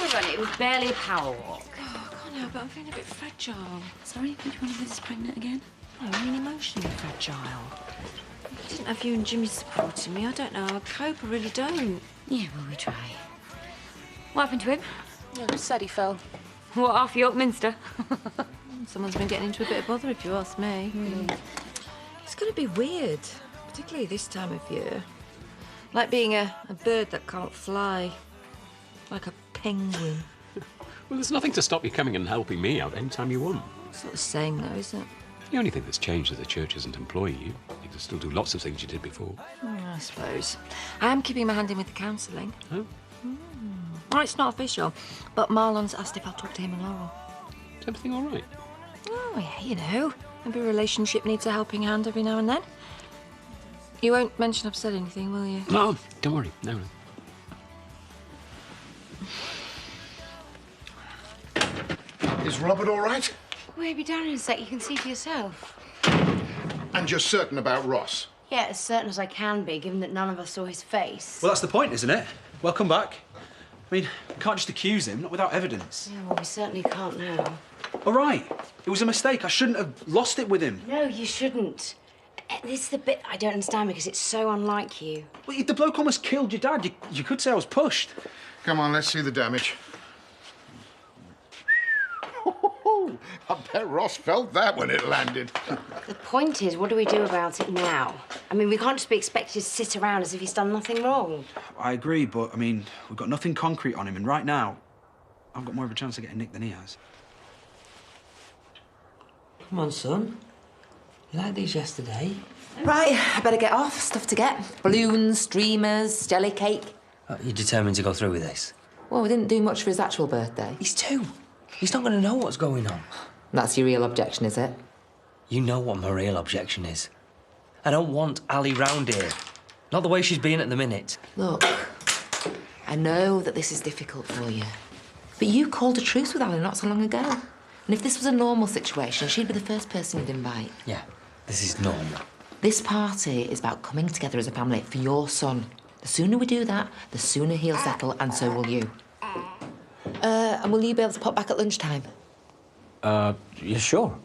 a run. It was barely a power walk. Oh, I can't help it. I'm feeling a bit fragile. Sorry, which one of us is pregnant again? No, I mean emotionally fragile. I didn't have you and Jimmy supporting me. I don't know how I'd cope. I really don't. Yeah, well, we try. What happened to him? Yeah, said he fell. What, off York Minster? Someone's been getting into a bit of bother, if you ask me. It's going to be weird, particularly this time of year. Like being a bird that can't fly. Like a penguin. Well, there's nothing to stop you coming and helping me out anytime you want. It's not the same, though, is it? The only thing that's changed is the church isn't employing you. You can still do lots of things you did before. I suppose. I am keeping my hand in with the counselling. Oh? Well, it's not official, but Marlon's asked if I'll talk to him and Laurel. Is everything all right? Oh, yeah, you know. Every relationship needs a helping hand every now and then. You won't mention I've said anything, will you? No, don't worry. No. Is Robert all right? We'll be down in a sec. You can see for yourself. And you're certain about Ross? Yeah, as certain as I can be, given that none of us saw his face. Well, that's the point, isn't it? Welcome back. I mean, we can't just accuse him, not without evidence. Yeah, well, we certainly can't now. All right. It was a mistake. I shouldn't have lost it with him. No, you shouldn't. This is the bit I don't understand because it's so unlike you. Well, the bloke almost killed your dad. You could say I was pushed. Come on, let's see the damage. I bet Ross felt that when it landed. The point is, what do we do about it now? I mean, we can't just be expected to sit around as if he's done nothing wrong. I agree, but, I mean, we've got nothing concrete on him, and right now, I've got more of a chance of getting nicked than he has. Come on, son. You liked these yesterday. Right, I better get off. Stuff to get. Balloons, streamers, jelly cake. You're determined to go through with this? Well, we didn't do much for his actual birthday. He's 2. He's not going to know what's going on. That's your real objection, is it? You know what my real objection is. I don't want Ali round here. Not the way she's being at the minute. Look, I know that this is difficult for you, but you called a truce with Ali not so long ago. And if this was a normal situation, she'd be the first person you'd invite. Yeah, this is normal. This party is about coming together as a family for your son. The sooner we do that, the sooner he'll settle, and so will you. And will you be able to pop back at lunchtime? Yeah, sure.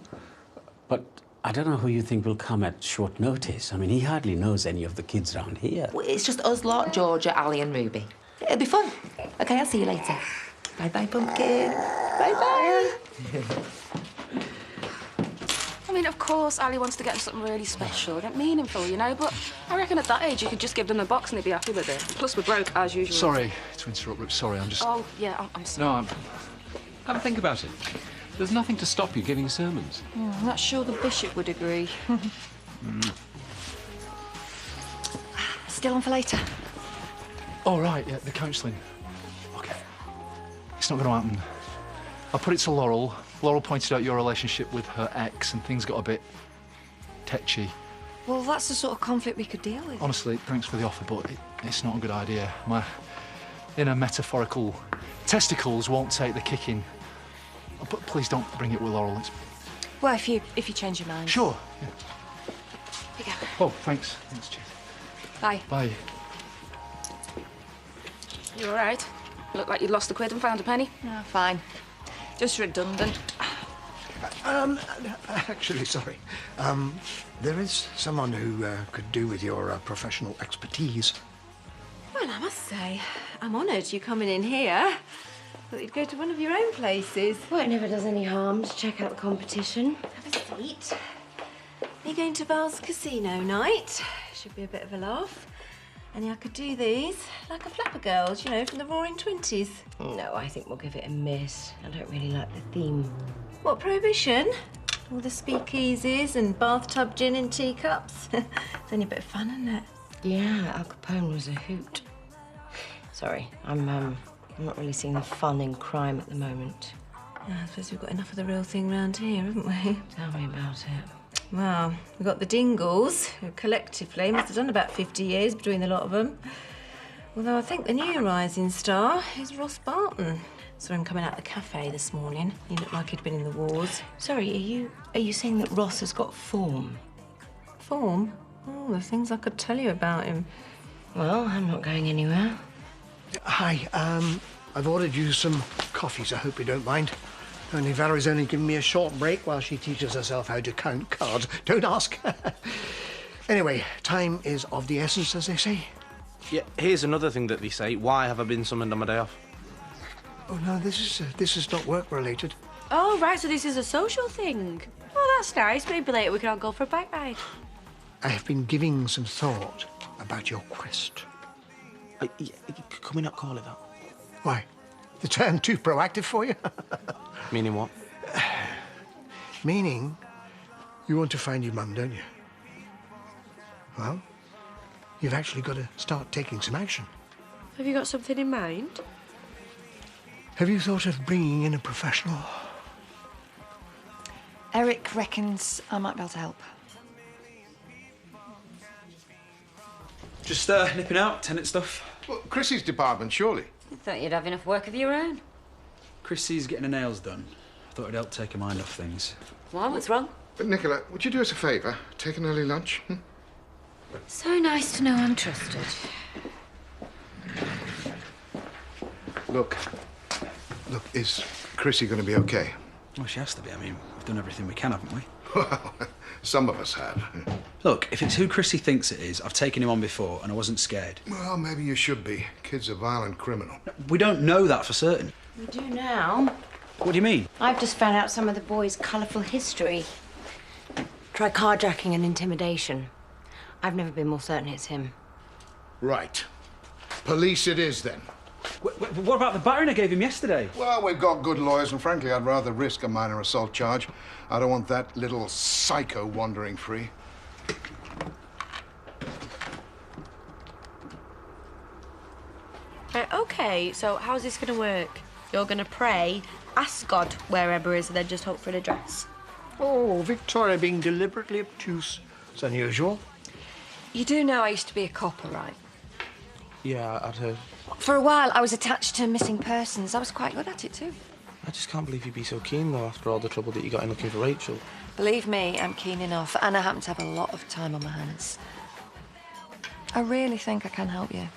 But I don't know who you think will come at short notice. I mean, he hardly knows any of the kids around here. Well, it's just us lot, Georgia, Ali and Ruby. It'll be fun. OK, I'll see you later. Bye-bye, pumpkin. Bye-bye. I mean, of course, Ali wants to get him something really special. I don't mean him for, you know, but I reckon at that age you could just give them a box and they'd be happy with it. Plus, we're broke, as usual. Sorry to interrupt, Rip. Sorry, I'm just... Oh, yeah, I'm sorry. No, have a think about it. There's nothing to stop you giving sermons. I'm not sure the bishop would agree. Still on for later? Oh, right, yeah, the counselling. OK. It's not going to happen. I put it to Laurel. Laurel pointed out your relationship with her ex and things got a bit tetchy. Well, that's the sort of conflict we could deal with. Honestly, thanks for the offer, but it's not a good idea. My inner metaphorical testicles won't take the kicking. But please don't bring it with Laurel. Well, if you change your mind. Sure. Yeah. Here you Oh, thanks. Thanks, cheers. Bye. Bye. You all right? Looked like you'd lost a quid and found a penny. Oh, fine. Just redundant. Actually, sorry. There is someone who could do with your professional expertise. Well, I must say, I'm honoured you coming in here. Thought you'd go to one of your own places. Well, it never does any harm to check out the competition. Have a seat. Are you going to Val's casino night? Should be a bit of a laugh. Only I could do these like a flapper girls, you know, from the Roaring Twenties. No, I think we'll give it a miss. I don't really like the theme. What, Prohibition? All the speakeasies and bathtub gin in teacups. It's only a bit of fun, isn't it? Yeah, Al Capone was a hoot. Sorry, I'm not really seeing the fun in crime at the moment. Yeah, I suppose we've got enough of the real thing round here, haven't we? Tell me about it. Well, we've got the Dingles, who collectively must have done about 50 years between the lot of them. Although I think the new rising star is Ross Barton. Saw him coming out of the cafe this morning. He looked like he'd been in the wars. Sorry, are you saying that Ross has got form? Form? Oh, the things I could tell you about him. Well, I'm not going anywhere. Hi, I've ordered you some coffees. I hope you don't mind. Only Valerie's only given me a short break while she teaches herself how to count cards. Don't ask. Anyway, time is of the essence, as they say. Yeah, here's another thing that they say. Why have I been summoned on my day off? Oh, no, this is not work-related. Oh, right, so this is a social thing. Oh, that's nice. Maybe later we can all go for a bike ride. I have been giving some thought about your quest. Can we not call it that? Why? The term too proactive for you? Meaning what? Meaning, you want to find your mum, don't you? Well, you've actually got to start taking some action. Have you got something in mind? Have you thought of bringing in a professional? Eric reckons I might be able to help. Just nipping out, tenant stuff. Well, Chrissy's department, surely. I thought you'd have enough work of your own. Chrissy's getting her nails done. I thought it'd help take her mind off things. Why? What's wrong? But Nicola, would you do us a favour? Take an early lunch? So nice to know I'm trusted. Look, is Chrissy going to be okay? Well, she has to be. I mean, we've done everything we can, haven't we? Well, some of us have. Look, if it's who Chrissy thinks it is, I've taken him on before and I wasn't scared. Well, maybe you should be. Kid's a violent criminal. No, we don't know that for certain. We do now. What do you mean? I've just found out some of the boy's colourful history. Try carjacking and intimidation. I've never been more certain it's him. Right. Police it is, then. What about the battering I gave him yesterday? Well, we've got good lawyers, and frankly, I'd rather risk a minor assault charge. I don't want that little psycho wandering free. Right, OK, so how's this going to work? You're going to pray, ask God where Emma is, and then just hope for an address? Oh, Victoria being deliberately obtuse. It's unusual. You do know I used to be a copper, right? Yeah, I'd heard. For a while, I was attached to missing persons. I was quite good at it, too. I just can't believe you'd be so keen, though, after all the trouble that you got in looking for Rachel. Believe me, I'm keen enough, and I happen to have a lot of time on my hands. I really think I can help you.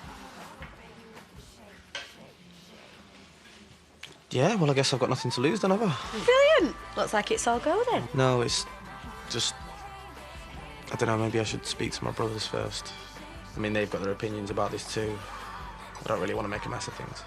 Yeah, well, I guess I've got nothing to lose then, have I? Brilliant! Looks like it's all go then. No, it's just... I don't know, maybe I should speak to my brothers first. I mean, they've got their opinions about this too. I don't really want to make a mess of things.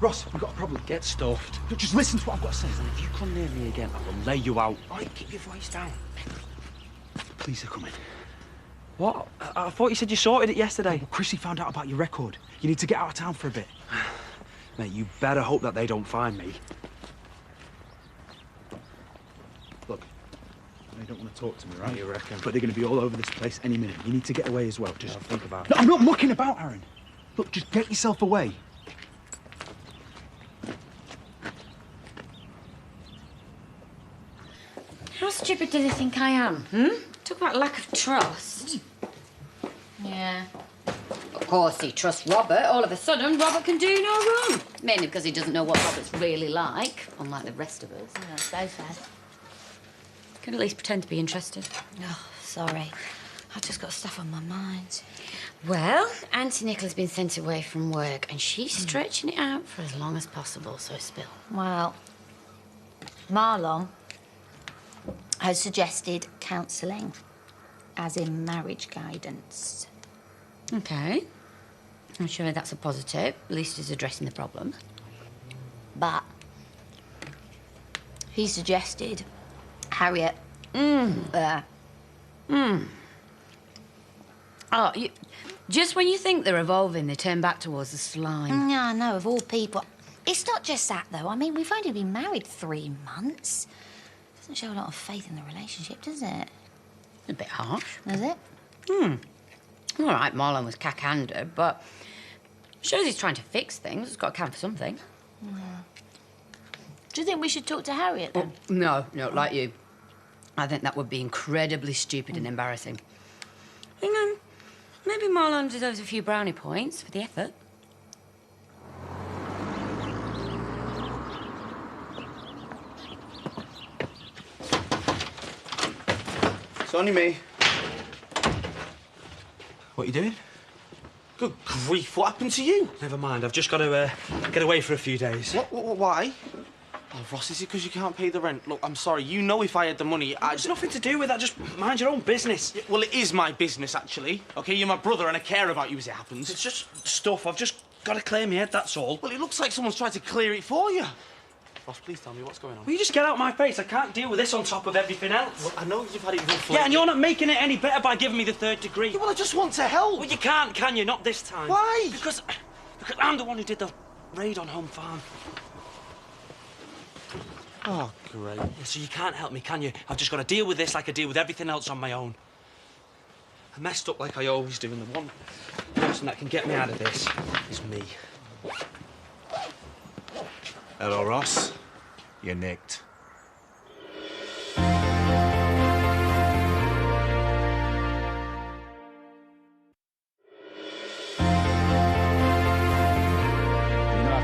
Ross, we've got a problem. Get stuffed. Just listen to what I've got to say. If you come near me again, I will lay you out. All right, keep your voice down. Police are coming. What? I thought you said you sorted it yesterday. Well, Chrissy found out about your record. You need to get out of town for a bit. Mate, you better hope that they don't find me. Look, they don't want to talk to me, right? You reckon? But they're going to be all over this place any minute. You need to get away as well. Just think about No, it. I'm not mucking about, Aaron. Look, just get yourself away. How stupid do they think I am, Talk about lack of trust. Yeah. Of course he trusts Robert. All of a sudden, Robert can do no wrong. Mainly because he doesn't know what Robert's really like, unlike the rest of us. Yeah, so fair. Can at least pretend to be interested. Oh, sorry. I've just got stuff on my mind. Well, Auntie Nicola's been sent away from work and she's stretching it out for as long as possible, so spill. Well, Marlon has suggested counselling, as in marriage guidance. OK. I'm sure that's a positive. At least he's addressing the problem. But he suggested Harriet. Oh, just when you think they're evolving, they turn back towards the slime. Yeah, I know, of all people. It's not just that, though. I mean, we've only been married 3 months. Doesn't show a lot of faith in the relationship, does it? A bit harsh. Does it? All right, Marlon was cack-handed, but shows he's trying to fix things. It's got to count for something. Yeah. Do you think we should talk to Harriet, then? No, like you. I think that would be incredibly stupid and embarrassing. I think, maybe Marlon deserves a few brownie points for the effort. It's only me. What are you doing? Good grief, what happened to you? Never mind, I've just got to get away for a few days. Why? Oh, Ross, is it because you can't pay the rent? Look, I'm sorry, you know if I had the money, It's nothing to do with that, just mind your own business. Yeah, well, it is my business, actually. OK, you're my brother and I care about you as it happens. It's just stuff, I've just got to clear my head, that's all. Well, it looks like someone's tried to clear it for you. Ross, please tell me what's going on. Will you just get out of my face? I can't deal with this on top of everything else. Well, I know you've had it rough. Yeah, and you're not making it any better by giving me the 3rd degree. Yeah, well, I just want to help. Well, you can't, can you? Not this time. Why? Because I'm the one who did the raid on Home Farm. Oh, great. So you can't help me, can you? I've just got to deal with this like I deal with everything else on my own. I messed up like I always do, and the one person that can get me out of this is me. Hello, Ross. You're nicked.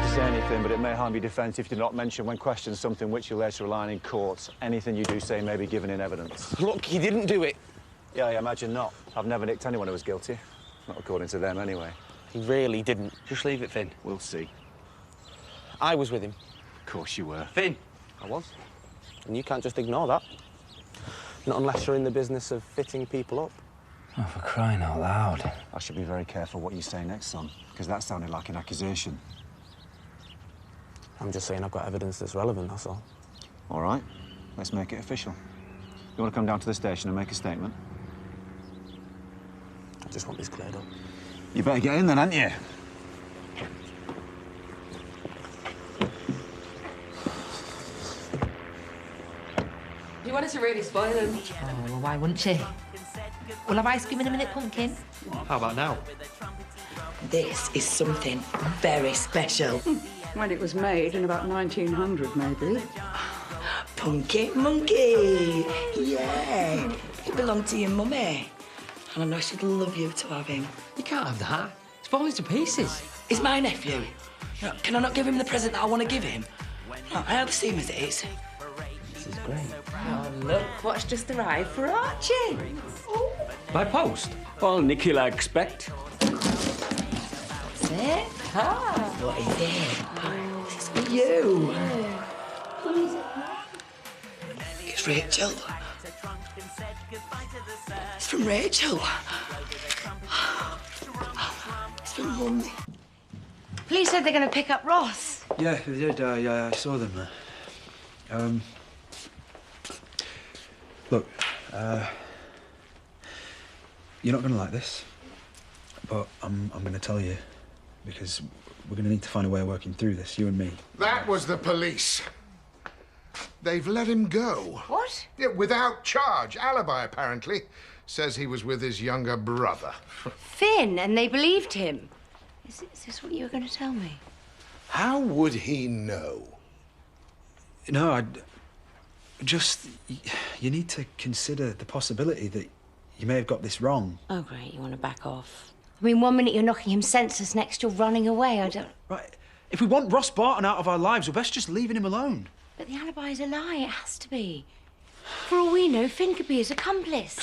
Say anything, but it may harm your defence if you do not mention when questioned something which you later rely on in court. Anything you do say may be given in evidence. Look, he didn't do it. Yeah, I imagine not. I've never nicked anyone who was guilty. Not according to them, anyway. He really didn't. Just leave it, Finn. We'll see. I was with him. Of course you were. Finn. I was. And you can't just ignore that. Not unless you're in the business of fitting people up. Oh, for crying out loud. I should be very careful what you say next, son, because that sounded like an accusation. I'm just saying I've got evidence that's relevant, that's all. All right, let's make it official. You want to come down to the station and make a statement? I just want this cleared up. You better get in then, hadn't you? You wanted to really spoil him. Oh, well, why wouldn't she? We'll have ice cream in a minute, pumpkin. How about now? This is something very special. When it was made in about 1900, maybe. Pumpkin monkey! Yeah! It belonged to your mummy. And I know she'd love you to have him. You can't have that. It's falling to pieces. He's my nephew. You know, can I not give him the present that I want to give him? No, I have to see him as it is. This is great. Oh, look what's just arrived for Archie. By post? Well, Nikhil, I expect. What's it? Ah. What is it? This is for you. It's Rachel. It's from Rachel. It's from Mummy. Police said they're going to pick up Ross. Yeah, they did. Yeah, I saw them. Look, you're not going to like this, but I'm going to tell you because we're going to need to find a way of working through this, you and me. That was the police. They've let him go. What? Yeah, without charge. Alibi, apparently. Says he was with his younger brother. Finn, and they believed him. Is this what you were going to tell me? How would he know? No, you need to consider the possibility that you may have got this wrong. Oh, great, you want to back off. I mean, 1 minute you're knocking him senseless, next you're running away. I don't... Right, if we want Ross Barton out of our lives, we're best just leaving him alone. But the alibi's a lie, it has to be. For all we know, Finn could be his accomplice.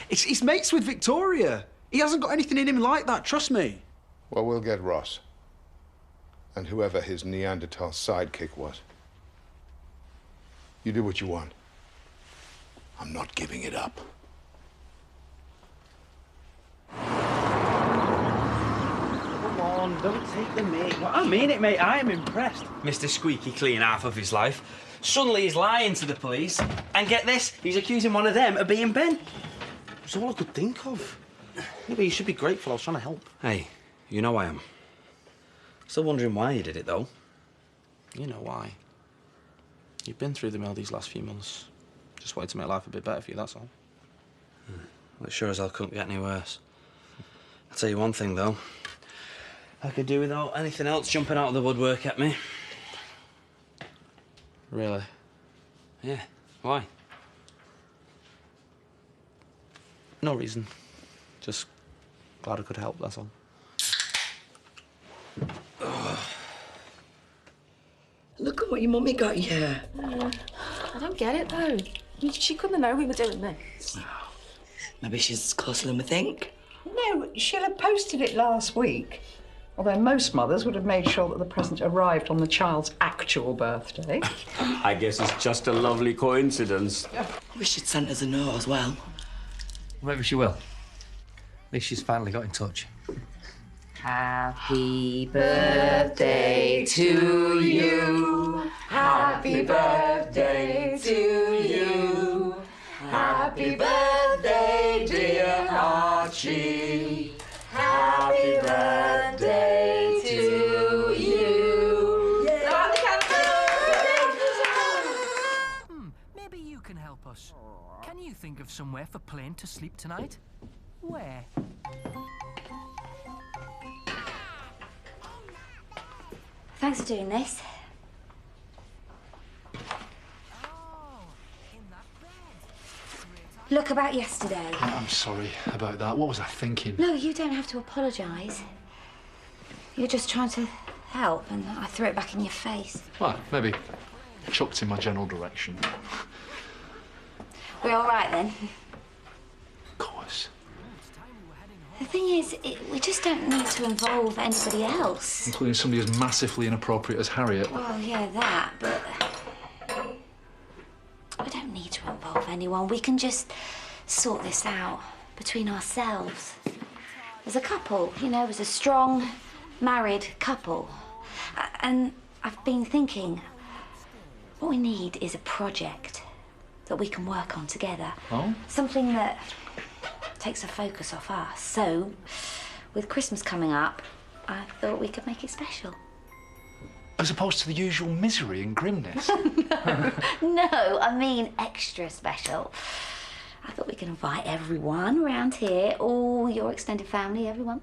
He's mates with Victoria. He hasn't got anything in him like that, trust me. Well, we'll get Ross. And whoever his Neanderthal sidekick was. You do what you want. I'm not giving it up. Come on, don't take the mick. Well, I mean it, mate. I am impressed. Mr. Squeaky clean half of his life. Suddenly he's lying to the police. And get this, he's accusing one of them of being Ben. It's all I could think of. Yeah, but you should be grateful. I was trying to help. Hey, you know I am. Still wondering why you did it, though. You know why. You've been through the mill these last few months. Just wanted to make life a bit better for you, that's all. Well, it sure as hell couldn't get any worse. I'll tell you one thing, though. I could do without anything else jumping out of the woodwork at me. Really? Yeah. Why? No reason. Just glad I could help, that's all. Look at what your mummy got you. I don't get it, though. She couldn't know we were doing this. Maybe she's closer than we think. No, she'll have posted it last week. Although most mothers would have made sure that the present arrived on the child's actual birthday. I guess it's just a lovely coincidence. I wish she'd sent us a note as well. Maybe she will. At least she's finally got in touch. Happy birthday to you. Happy birthday to you. Happy birthday, dear Archie. Happy birthday to you. Maybe you can help us. Can you think of somewhere for Plain to sleep tonight? Where? Thanks for doing this. Look, about yesterday. I'm sorry about that. What was I thinking? No, you don't have to apologise. You're just trying to help, and I threw it back in your face. Well, maybe chucked in my general direction. We're all right, then? Of course. The thing is, we just don't need to involve anybody else. Including somebody as massively inappropriate as Harriet. Well, yeah, that, but... we don't need to involve anyone. We can just sort this out between ourselves. As a couple, you know, as a strong, married couple. And I've been thinking, what we need is a project that we can work on together. Oh? Something that takes the focus off us. So, with Christmas coming up, I thought we could make it special. As opposed to the usual misery and grimness. No, I mean extra special. I thought we could invite everyone around here, all your extended family, everyone.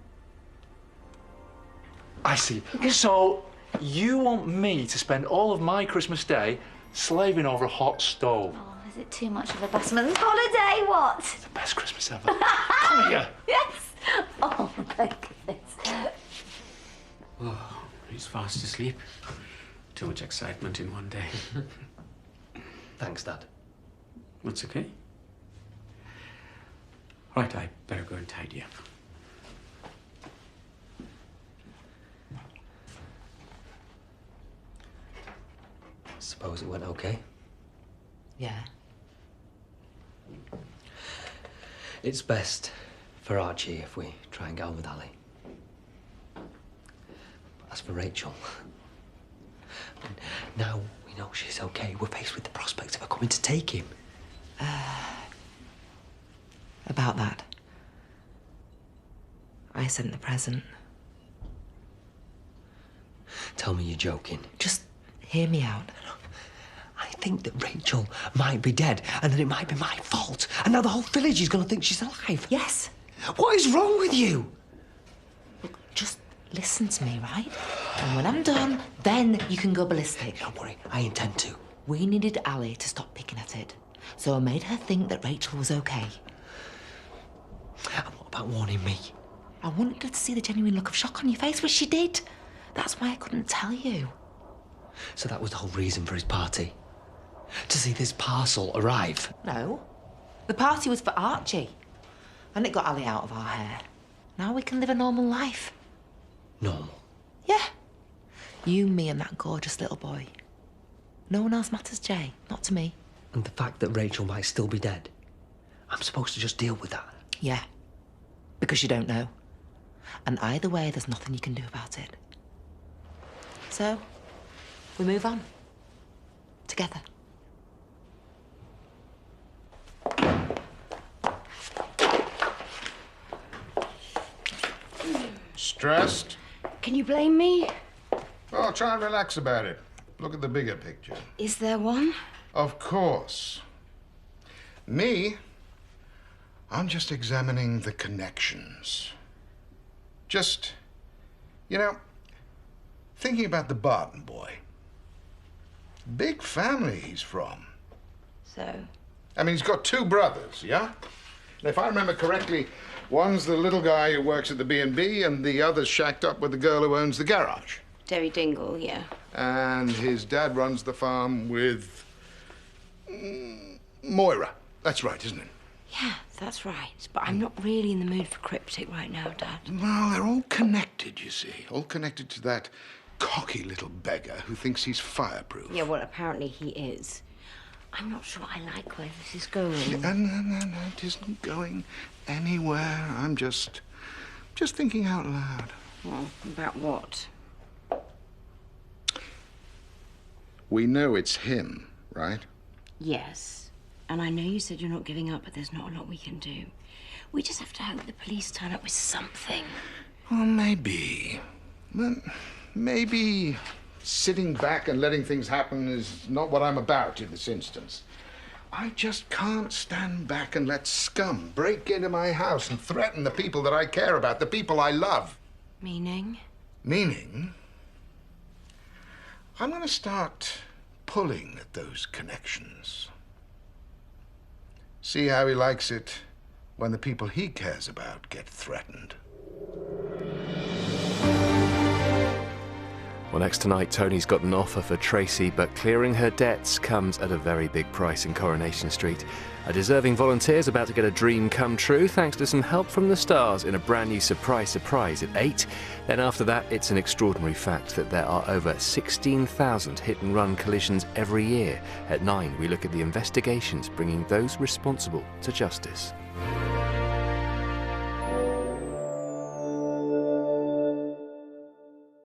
I see. So, you want me to spend all of my Christmas Day slaving over a hot stove? Oh, is it too much of a busman's holiday? What? The best Christmas ever. Come here. Yes. Oh, my goodness. Oh, he's fast asleep. Too much excitement in one day. Thanks, Dad. That's okay. Right, I better go and tidy up. Suppose it went okay? Yeah. It's best for Archie if we try and get on with Ali. As for Rachel, now we know she's okay, we're faced with the prospect of her coming to take him. About that. I sent the present. Tell me you're joking. Just hear me out. I think that Rachel might be dead and that it might be my fault. And now the whole village is going to think she's alive. Yes. What is wrong with you? Look, just listen to me, right? And when I'm done, then you can go ballistic. Don't worry, I intend to. We needed Ali to stop picking at it. So I made her think that Rachel was okay. And what about warning me? I wanted her to see the genuine look of shock on your face, which she did. That's why I couldn't tell you. So that was the whole reason for his party? To see this parcel arrive? No. The party was for Archie. And it got Ali out of our hair. Now we can live a normal life. Normal? Yeah. You, me, and that gorgeous little boy. No one else matters, Jay. Not to me. And the fact that Rachel might still be dead? I'm supposed to just deal with that? Yeah. Because you don't know. And either way, there's nothing you can do about it. So, we move on. Together. Stressed? Can you blame me? Oh, try and relax about it. Look at the bigger picture. Is there one? Of course. Me, I'm just examining the connections. Just, you know, thinking about the Barton boy. Big family he's from. So? I mean, he's got two brothers, yeah? And if I remember correctly, one's the little guy who works at the B&B and the other's shacked up with the girl who owns the garage. Jerry Dingle, yeah. And his dad runs the farm with Moira. That's right, isn't it? Yeah, that's right. But I'm not really in the mood for cryptic right now, Dad. Well, they're all connected, you see. All connected to that cocky little beggar who thinks he's fireproof. Yeah, well, apparently he is. I'm not sure I like where this is going. No, it isn't going anywhere. I'm just thinking out loud. Well, about what? We know it's him, right? Yes. And I know you said you're not giving up, but there's not a lot we can do. We just have to hope the police turn up with something. Well, maybe. But maybe sitting back and letting things happen is not what I'm about in this instance. I just can't stand back and let scum break into my house and threaten the people that I care about, the people I love. Meaning? Meaning? I'm going to start pulling at those connections. See how he likes it when the people he cares about get threatened. Well, next tonight, Tony's got an offer for Tracy, but clearing her debts comes at a very big price in Coronation Street. A deserving volunteer's about to get a dream come true thanks to some help from the stars in a brand new surprise at 8. Then after that, it's an extraordinary fact that there are over 16,000 hit-and-run collisions every year. At 9, we look at the investigations bringing those responsible to justice.